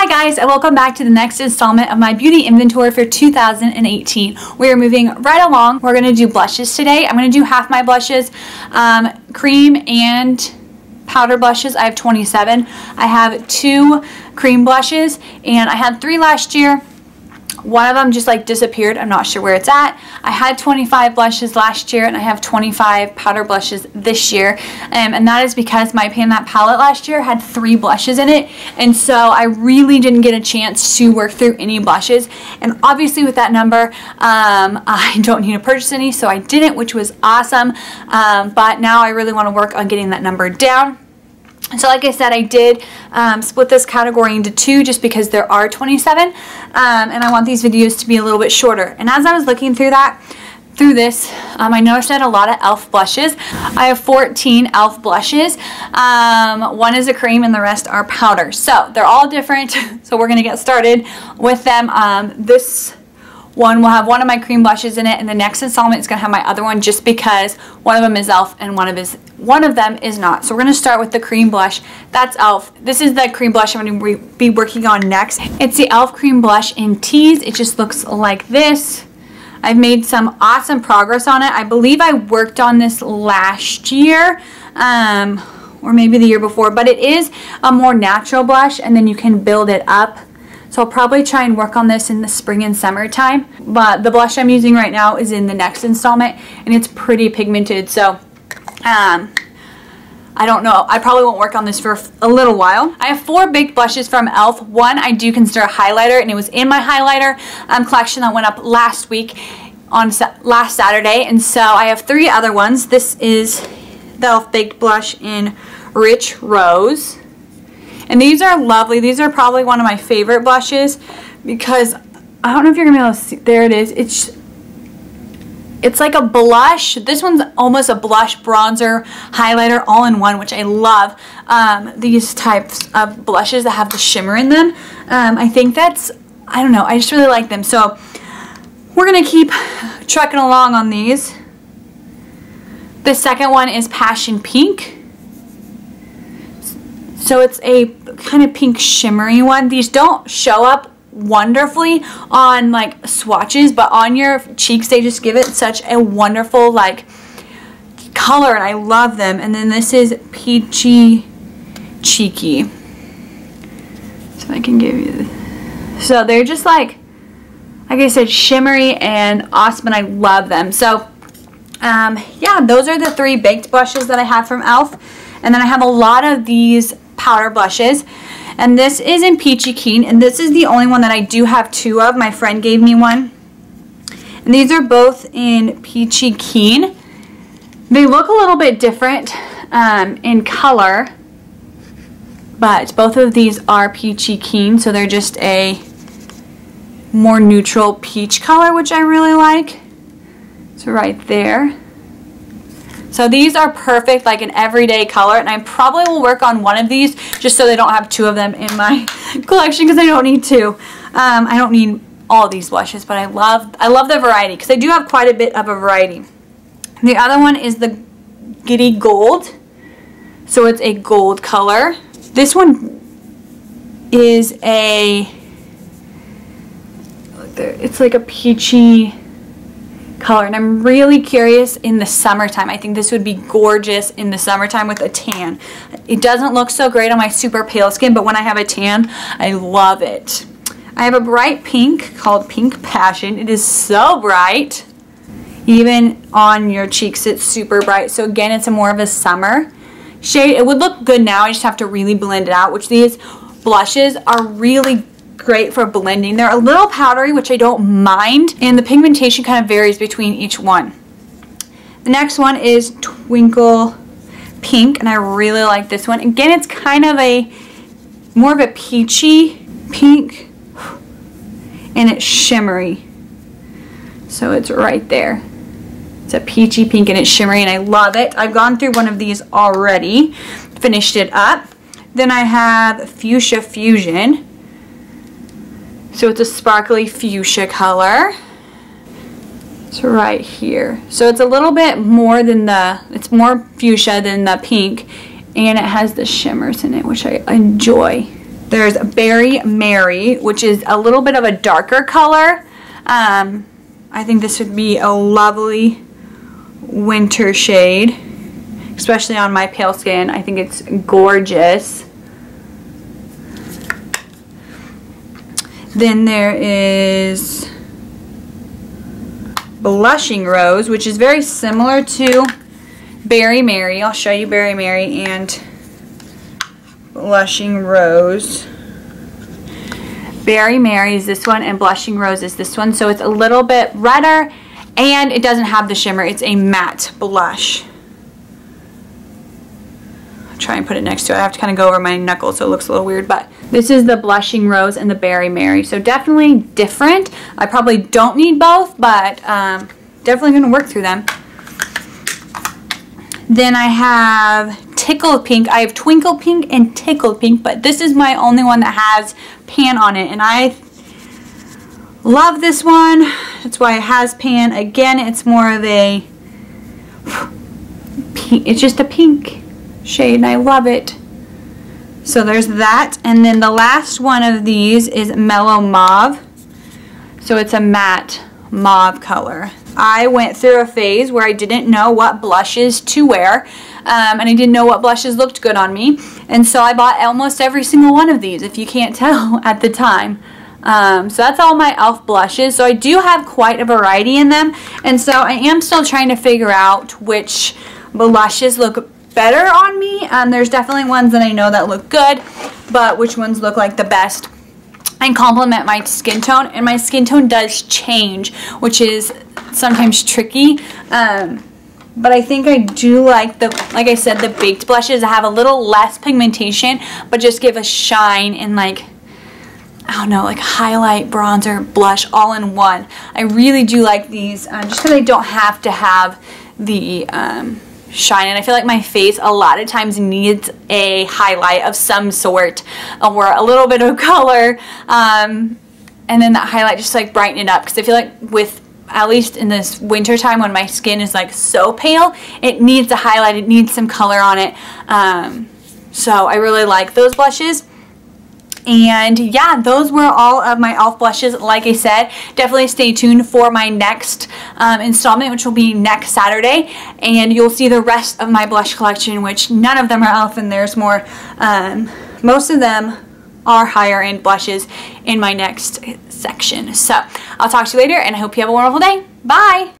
Hi guys, and welcome back to the next installment of my beauty inventory for 2018. We are moving right along. We're going to do blushes today. I'm going to do half my blushes, cream and powder blushes. I have 27. I have 2 cream blushes, and I had 3 last year. One of them just like disappeared. I'm not sure where it's at. I had 25 blushes last year, and I have 25 powder blushes this year. And that is because my Pan That palette last year had 3 blushes in it. And so I really didn't get a chance to work through any blushes. And obviously with that number, I don't need to purchase any, so I didn't, which was awesome. But now I really want to work on getting that number down. So like I said, I did split this category into 2 just because there are 27, and I want these videos to be a little bit shorter. And as I was looking through this, I noticed I had a lot of e.l.f. blushes. I have 14 e.l.f. blushes. One is a cream and the rest are powder. So they're all different, so we're going to get started with them. This one will have one of my cream blushes in it, and the next installment is going to have my other one just because one of them is e.l.f. and one of them is not. So we're going to start with the cream blush. That's e.l.f. This is the cream blush I'm going to be working on next. It's the e.l.f. cream blush in Tease. It just looks like this. I've made some awesome progress on it. I believe I worked on this last year, or maybe the year before, but it is a more natural blush, and then you can build it up. So I'll probably try and work on this in the spring and summertime. But the blush I'm using right now is in the next installment, and it's pretty pigmented. So I don't know. I probably won't work on this for a little while. I have 4 big blushes from e.l.f. One I do consider a highlighter, and it was in my highlighter collection that went up last week on last Saturday. And so I have 3 other ones. This is the e.l.f. Baked Blush in Rich Rose. And these are lovely. These are probably one of my favorite blushes because I don't know if you're gonna be able to see. There it is. It's like a blush. This one's almost a blush, bronzer, highlighter all in one, which I love. These types of blushes that have the shimmer in them. I think that's, I don't know, I just really like them. So we're gonna keep trucking along on these. The second one is Passion Pink. So it's a kind of pink shimmery one. These don't show up wonderfully on like swatches, but on your cheeks they just give it such a wonderful like color, and I love them. And then this is Peachy Cheeky. So I can give you this. So they're just like I said, shimmery and awesome, and I love them. So yeah, those are the 3 baked blushes that I have from e.l.f. And then I have a lot of these powder blushes, and this is in Peachy Keen, and this is the only one that I do have 2 of. My friend gave me one, and these are both in Peachy Keen. They look a little bit different in color, but both of these are Peachy Keen, so they're just a more neutral peach color, which I really like. So right there. So these are perfect, like an everyday color, and I probably will work on one of these just so they don't have 2 of them in my collection, because I don't need 2. I don't need all these blushes, but I love the variety because I do have quite a bit of a variety. The other one is the Giddy Gold. So it's a gold color. This one is it's like a peachy color, and I'm really curious in the summertime. I think this would be gorgeous in the summertime with a tan. It doesn't look so great on my super pale skin, but when I have a tan, I love it. I have a bright pink called Pink Passion. It is so bright. Even on your cheeks, it's super bright. So again, it's more of a summer shade. It would look good now. I just have to really blend it out, which these blushes are really great for blending. They're a little powdery, which I don't mind, and the pigmentation kind of varies between each one. The next one is Twinkle Pink, and I really like this one. Again, it's kind of more of a peachy pink, and it's shimmery. So it's right there. It's a peachy pink and it's shimmery, and I love it. I've gone through one of these already, finished it up. Then I have Fuchsia Fusion. So it's a sparkly fuchsia color. It's right here. So it's a little bit more than it's more fuchsia than the pink, and it has the shimmers in it, which I enjoy. There's Berry Mary, which is a little bit of a darker color. I think this would be a lovely winter shade, especially on my pale skin. I think it's gorgeous. Then there is Blushing Rose, which is very similar to Berry Mary. I'll show you Berry Mary and Blushing Rose. Berry Mary is this one and Blushing Rose is this one. So it's a little bit redder and it doesn't have the shimmer. It's a matte blush. I'll try and put it next to it. I have to kind of go over my knuckles so it looks a little weird, but this is the Blushing Rose and the Berry Mary. So definitely different. I probably don't need both, but definitely going to work through them. Then I have Tickled Pink. I have Twinkle Pink and Tickled Pink, but this is my only one that has pan on it, and I love this one. That's why it has pan. Again, it's more of a pink. It's just a pink shade, and I love it. So there's that, and then the last one of these is Mellow Mauve. So it's a matte mauve color. I went through a phase where I didn't know what blushes to wear, and I didn't know what blushes looked good on me, and so I bought almost every single one of these, if you can't tell at the time. So that's all my e.l.f. blushes. So I do have quite a variety in them, and so I am still trying to figure out which blushes look better on me. There's definitely ones that I know that look good, but which ones look like the best and complement my skin tone, and my skin tone does change, which is sometimes tricky, but I think I do like like I said, the baked blushes that have a little less pigmentation but just give a shine and, like, I don't know, like highlight, bronzer, blush all in one. I really do like these just because I don't have to have the shine, and I feel like my face a lot of times needs a highlight of some sort or a little bit of color, and then that highlight just like brighten it up, because I feel like with, at least in this winter time when my skin is like so pale, it needs a highlight, it needs some color on it. So I really like those blushes. And yeah, those were all of my e.l.f. blushes. Like I said, definitely stay tuned for my next installment, which will be next Saturday, and you'll see the rest of my blush collection, which none of them are e.l.f. and there's more. Most of them are higher end blushes in my next section. So I'll talk to you later, and I hope you have a wonderful day. Bye!